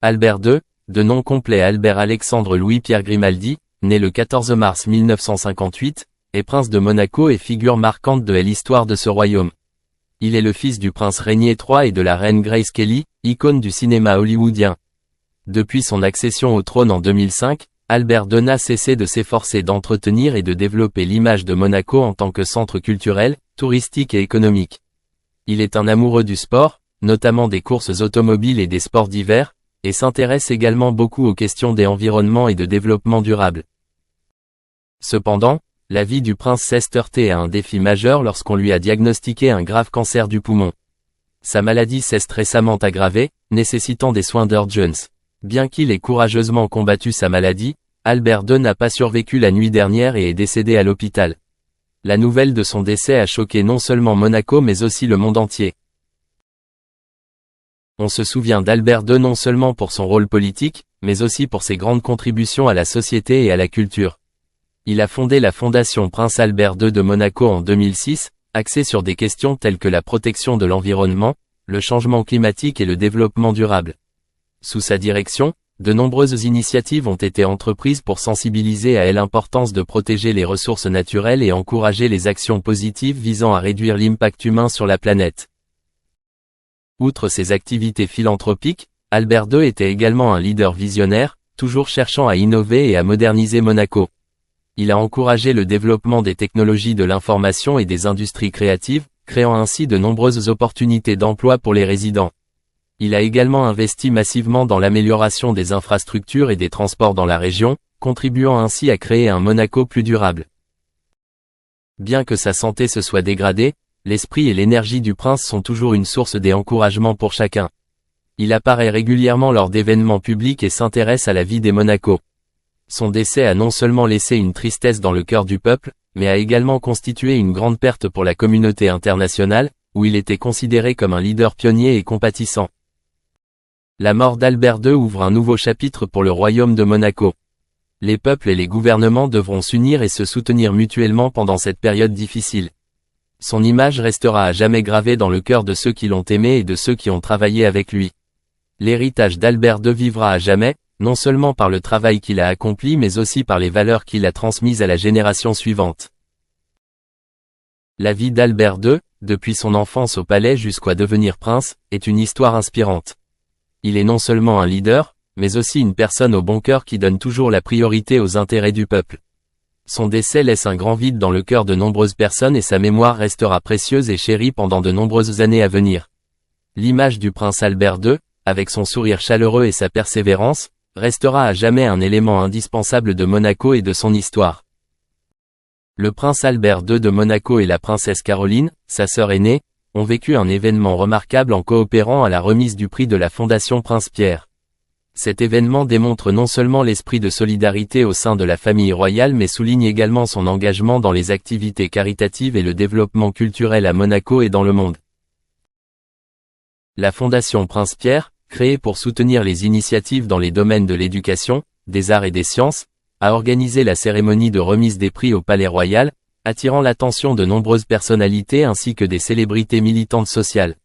Albert II, de nom complet Albert Alexandre Louis-Pierre Grimaldi, né le 14 mars 1958, est prince de Monaco et figure marquante de l'histoire de ce royaume. Il est le fils du prince Rainier III et de la reine Grace Kelly, icône du cinéma hollywoodien. Depuis son accession au trône en 2005, Albert II n'a cessé de s'efforcer d'entretenir et de développer l'image de Monaco en tant que centre culturel, touristique et économique. Il est un amoureux du sport, notamment des courses automobiles et des sports d'hiver, et s'intéresse également beaucoup aux questions d'environnement et de développement durable. Cependant, la vie du prince s'est heurtée à un défi majeur lorsqu'on lui a diagnostiqué un grave cancer du poumon. Sa maladie s'est récemment aggravée, nécessitant des soins d'urgence. Bien qu'il ait courageusement combattu sa maladie, Albert II n'a pas survécu la nuit dernière et est décédé à l'hôpital. La nouvelle de son décès a choqué non seulement Monaco mais aussi le monde entier. On se souvient d'Albert II non seulement pour son rôle politique, mais aussi pour ses grandes contributions à la société et à la culture. Il a fondé la Fondation Prince Albert II de Monaco en 2006, axée sur des questions telles que la protection de l'environnement, le changement climatique et le développement durable. Sous sa direction, de nombreuses initiatives ont été entreprises pour sensibiliser à l'importance de protéger les ressources naturelles et encourager les actions positives visant à réduire l'impact humain sur la planète. Outre ses activités philanthropiques, Albert II était également un leader visionnaire, toujours cherchant à innover et à moderniser Monaco. Il a encouragé le développement des technologies de l'information et des industries créatives, créant ainsi de nombreuses opportunités d'emploi pour les résidents. Il a également investi massivement dans l'amélioration des infrastructures et des transports dans la région, contribuant ainsi à créer un Monaco plus durable. Bien que sa santé se soit dégradée, l'esprit et l'énergie du prince sont toujours une source d'encouragement pour chacun. Il apparaît régulièrement lors d'événements publics et s'intéresse à la vie des Monaco. Son décès a non seulement laissé une tristesse dans le cœur du peuple, mais a également constitué une grande perte pour la communauté internationale, où il était considéré comme un leader pionnier et compatissant. La mort d'Albert II ouvre un nouveau chapitre pour le royaume de Monaco. Les peuples et les gouvernements devront s'unir et se soutenir mutuellement pendant cette période difficile. Son image restera à jamais gravée dans le cœur de ceux qui l'ont aimé et de ceux qui ont travaillé avec lui. L'héritage d'Albert II vivra à jamais, non seulement par le travail qu'il a accompli mais aussi par les valeurs qu'il a transmises à la génération suivante. La vie d'Albert II, depuis son enfance au palais jusqu'à devenir prince, est une histoire inspirante. Il est non seulement un leader, mais aussi une personne au bon cœur qui donne toujours la priorité aux intérêts du peuple. Son décès laisse un grand vide dans le cœur de nombreuses personnes et sa mémoire restera précieuse et chérie pendant de nombreuses années à venir. L'image du prince Albert II, avec son sourire chaleureux et sa persévérance, restera à jamais un élément indispensable de Monaco et de son histoire. Le prince Albert II de Monaco et la princesse Caroline, sa sœur aînée, ont vécu un événement remarquable en coopérant à la remise du prix de la Fondation Prince Pierre. Cet événement démontre non seulement l'esprit de solidarité au sein de la famille royale mais souligne également son engagement dans les activités caritatives et le développement culturel à Monaco et dans le monde. La Fondation Prince Pierre, créée pour soutenir les initiatives dans les domaines de l'éducation, des arts et des sciences, a organisé la cérémonie de remise des prix au Palais Royal, attirant l'attention de nombreuses personnalités ainsi que des célébrités militantes sociales.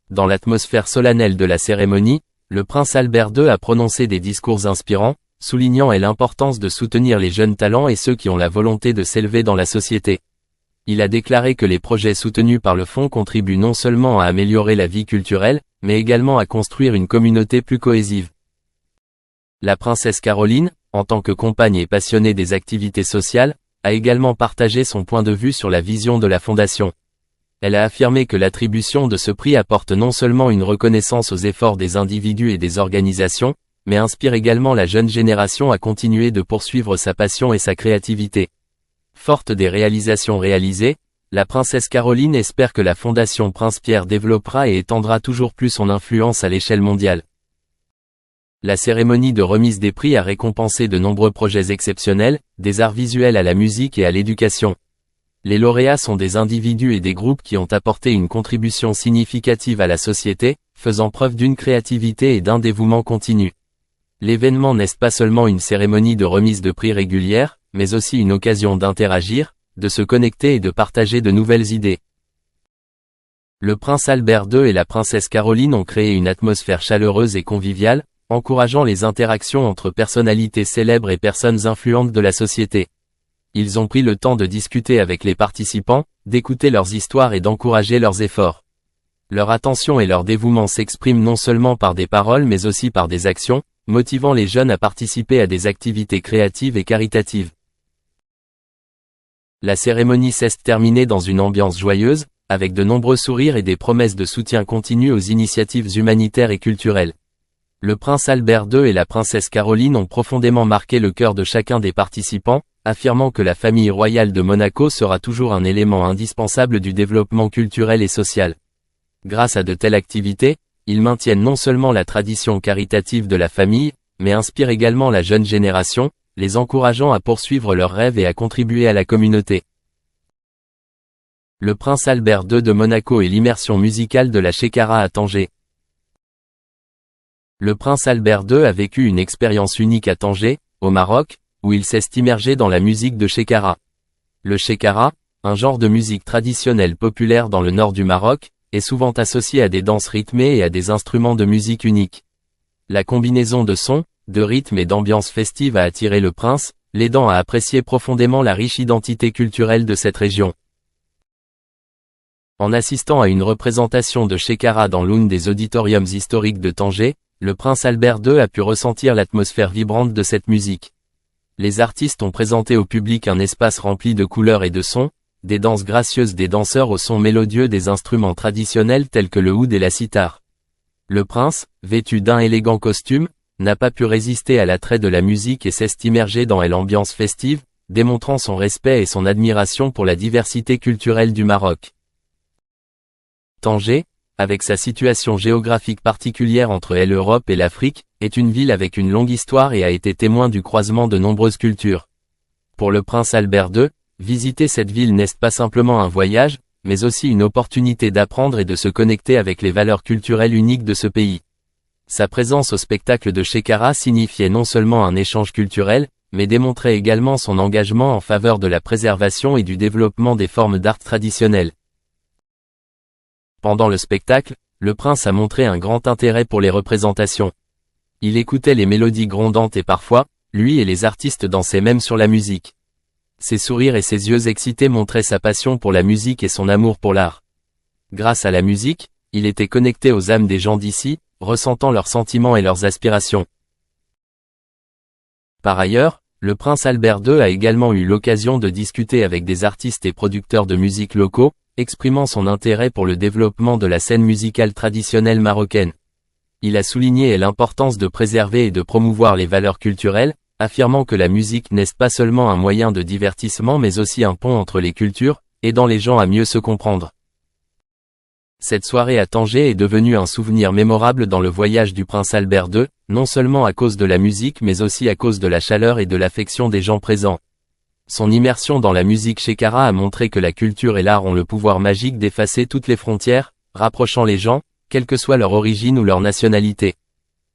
Dans l'atmosphère solennelle de la cérémonie, le prince Albert II a prononcé des discours inspirants, soulignant l'importance de soutenir les jeunes talents et ceux qui ont la volonté de s'élever dans la société. Il a déclaré que les projets soutenus par le fonds contribuent non seulement à améliorer la vie culturelle, mais également à construire une communauté plus cohésive. La princesse Caroline, en tant que compagne et passionnée des activités sociales, a également partagé son point de vue sur la vision de la Fondation. Elle a affirmé que l'attribution de ce prix apporte non seulement une reconnaissance aux efforts des individus et des organisations, mais inspire également la jeune génération à continuer de poursuivre sa passion et sa créativité. Forte des réalisations réalisées, la princesse Caroline espère que la Fondation Prince Pierre développera et étendra toujours plus son influence à l'échelle mondiale. La cérémonie de remise des prix a récompensé de nombreux projets exceptionnels, des arts visuels à la musique et à l'éducation. Les lauréats sont des individus et des groupes qui ont apporté une contribution significative à la société, faisant preuve d'une créativité et d'un dévouement continu. L'événement n'est pas seulement une cérémonie de remise de prix régulière, mais aussi une occasion d'interagir, de se connecter et de partager de nouvelles idées. Le prince Albert II et la princesse Caroline ont créé une atmosphère chaleureuse et conviviale, encourageant les interactions entre personnalités célèbres et personnes influentes de la société. Ils ont pris le temps de discuter avec les participants, d'écouter leurs histoires et d'encourager leurs efforts. Leur attention et leur dévouement s'expriment non seulement par des paroles mais aussi par des actions, motivant les jeunes à participer à des activités créatives et caritatives. La cérémonie s'est terminée dans une ambiance joyeuse, avec de nombreux sourires et des promesses de soutien continu aux initiatives humanitaires et culturelles. Le prince Albert II et la princesse Caroline ont profondément marqué le cœur de chacun des participants, affirmant que la famille royale de Monaco sera toujours un élément indispensable du développement culturel et social. Grâce à de telles activités, ils maintiennent non seulement la tradition caritative de la famille, mais inspirent également la jeune génération, les encourageant à poursuivre leurs rêves et à contribuer à la communauté. Le prince Albert II de Monaco et l'immersion musicale de la Shekara à Tanger. Le prince Albert II a vécu une expérience unique à Tanger, au Maroc, où il s'est immergé dans la musique de Shekara. Le Shekara, un genre de musique traditionnelle populaire dans le nord du Maroc, est souvent associé à des danses rythmées et à des instruments de musique uniques. La combinaison de sons, de rythmes et d'ambiance festive a attiré le prince, l'aidant à apprécier profondément la riche identité culturelle de cette région. En assistant à une représentation de Shekara dans l'une des auditoriums historiques de Tanger, le prince Albert II a pu ressentir l'atmosphère vibrante de cette musique. Les artistes ont présenté au public un espace rempli de couleurs et de sons, des danses gracieuses des danseurs au son mélodieux des instruments traditionnels tels que le oud et la sitar. Le prince, vêtu d'un élégant costume, n'a pas pu résister à l'attrait de la musique et s'est immergé dans l'ambiance festive, démontrant son respect et son admiration pour la diversité culturelle du Maroc. Tanger, avec sa situation géographique particulière entre l'Europe et l'Afrique, est une ville avec une longue histoire et a été témoin du croisement de nombreuses cultures. Pour le prince Albert II, visiter cette ville n'est pas simplement un voyage, mais aussi une opportunité d'apprendre et de se connecter avec les valeurs culturelles uniques de ce pays. Sa présence au spectacle de Shekara signifiait non seulement un échange culturel, mais démontrait également son engagement en faveur de la préservation et du développement des formes d'art traditionnelles. Pendant le spectacle, le prince a montré un grand intérêt pour les représentations. Il écoutait les mélodies grondantes et parfois, lui et les artistes dansaient même sur la musique. Ses sourires et ses yeux excités montraient sa passion pour la musique et son amour pour l'art. Grâce à la musique, il était connecté aux âmes des gens d'ici, ressentant leurs sentiments et leurs aspirations. Par ailleurs, le prince Albert II a également eu l'occasion de discuter avec des artistes et producteurs de musique locaux, exprimant son intérêt pour le développement de la scène musicale traditionnelle marocaine. Il a souligné l'importance de préserver et de promouvoir les valeurs culturelles, affirmant que la musique n'est pas seulement un moyen de divertissement mais aussi un pont entre les cultures, aidant les gens à mieux se comprendre. Cette soirée à Tanger est devenue un souvenir mémorable dans le voyage du prince Albert II, non seulement à cause de la musique mais aussi à cause de la chaleur et de l'affection des gens présents. Son immersion dans la musique Shekara a montré que la culture et l'art ont le pouvoir magique d'effacer toutes les frontières, rapprochant les gens, quelle que soit leur origine ou leur nationalité.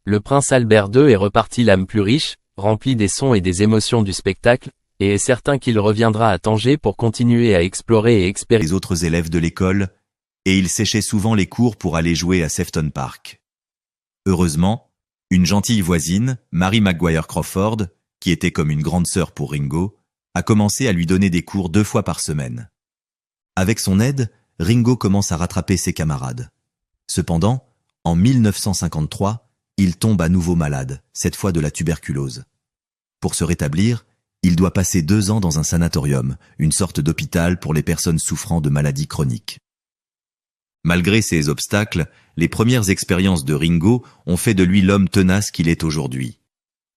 Le prince Albert II est reparti l'âme plus riche, rempli des sons et des émotions du spectacle, et est certain qu'il reviendra à Tanger pour continuer à explorer et expérimenter les autres élèves de l'école, et il séchait souvent les cours pour aller jouer à Sefton Park. Heureusement, une gentille voisine, Mary Maguire Crawford, qui était comme une grande sœur pour Ringo, a commencé à lui donner des cours 2 fois par semaine. Avec son aide, Ringo commence à rattraper ses camarades. Cependant, en 1953, il tombe à nouveau malade, cette fois de la tuberculose. Pour se rétablir, il doit passer 2 ans dans un sanatorium, une sorte d'hôpital pour les personnes souffrant de maladies chroniques. Malgré ces obstacles, les premières expériences de Ringo ont fait de lui l'homme tenace qu'il est aujourd'hui.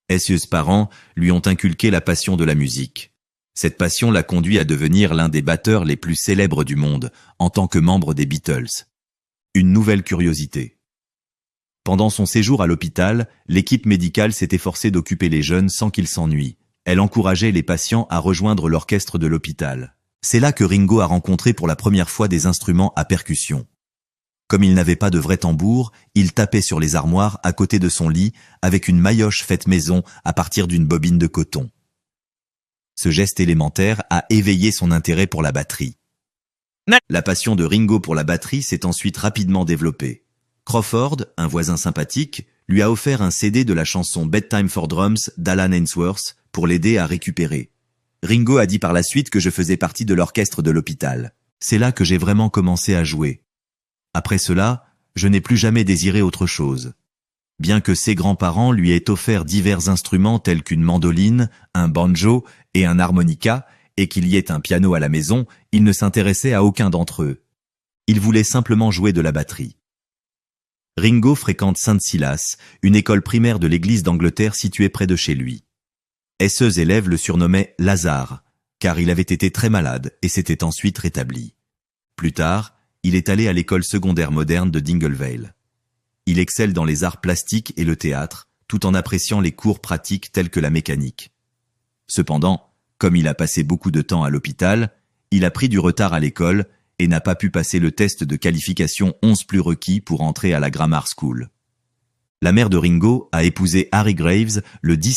Ses parents lui ont inculqué la passion de la musique. Cette passion l'a conduit à devenir l'un des batteurs les plus célèbres du monde, en tant que membre des Beatles. Une nouvelle curiosité. Pendant son séjour à l'hôpital, l'équipe médicale s'est efforcée d'occuper les jeunes sans qu'ils s'ennuient. Elle encourageait les patients à rejoindre l'orchestre de l'hôpital. C'est là que Ringo a rencontré pour la première fois des instruments à percussion. Comme il n'avait pas de vrai tambour, il tapait sur les armoires à côté de son lit avec une maillotche faite maison à partir d'une bobine de coton. Ce geste élémentaire a éveillé son intérêt pour la batterie. La passion de Ringo pour la batterie s'est ensuite rapidement développée. Crawford, un voisin sympathique, lui a offert un CD de la chanson Bedtime for Drums d'Alan Ainsworth pour l'aider à récupérer. Ringo a dit par la suite que je faisais partie de l'orchestre de l'hôpital. C'est là que j'ai vraiment commencé à jouer. Après cela, je n'ai plus jamais désiré autre chose. Bien que ses grands-parents lui aient offert divers instruments tels qu'une mandoline, un banjo et un harmonica, et qu'il y ait un piano à la maison, il ne s'intéressait à aucun d'entre eux. Il voulait simplement jouer de la batterie. Ringo fréquente Saint-Silas, une école primaire de l'église d'Angleterre située près de chez lui. Ses élèves le surnommaient Lazare, car il avait été très malade et s'était ensuite rétabli. Plus tard, il est allé à l'école secondaire moderne de Dinglevale. Il excelle dans les arts plastiques et le théâtre, tout en appréciant les cours pratiques tels que la mécanique. Cependant, comme il a passé beaucoup de temps à l'hôpital, il a pris du retard à l'école et n'a pas pu passer le test de qualification 11 plus requis pour entrer à la Grammar School. La mère de Ringo a épousé Harry Graves le 10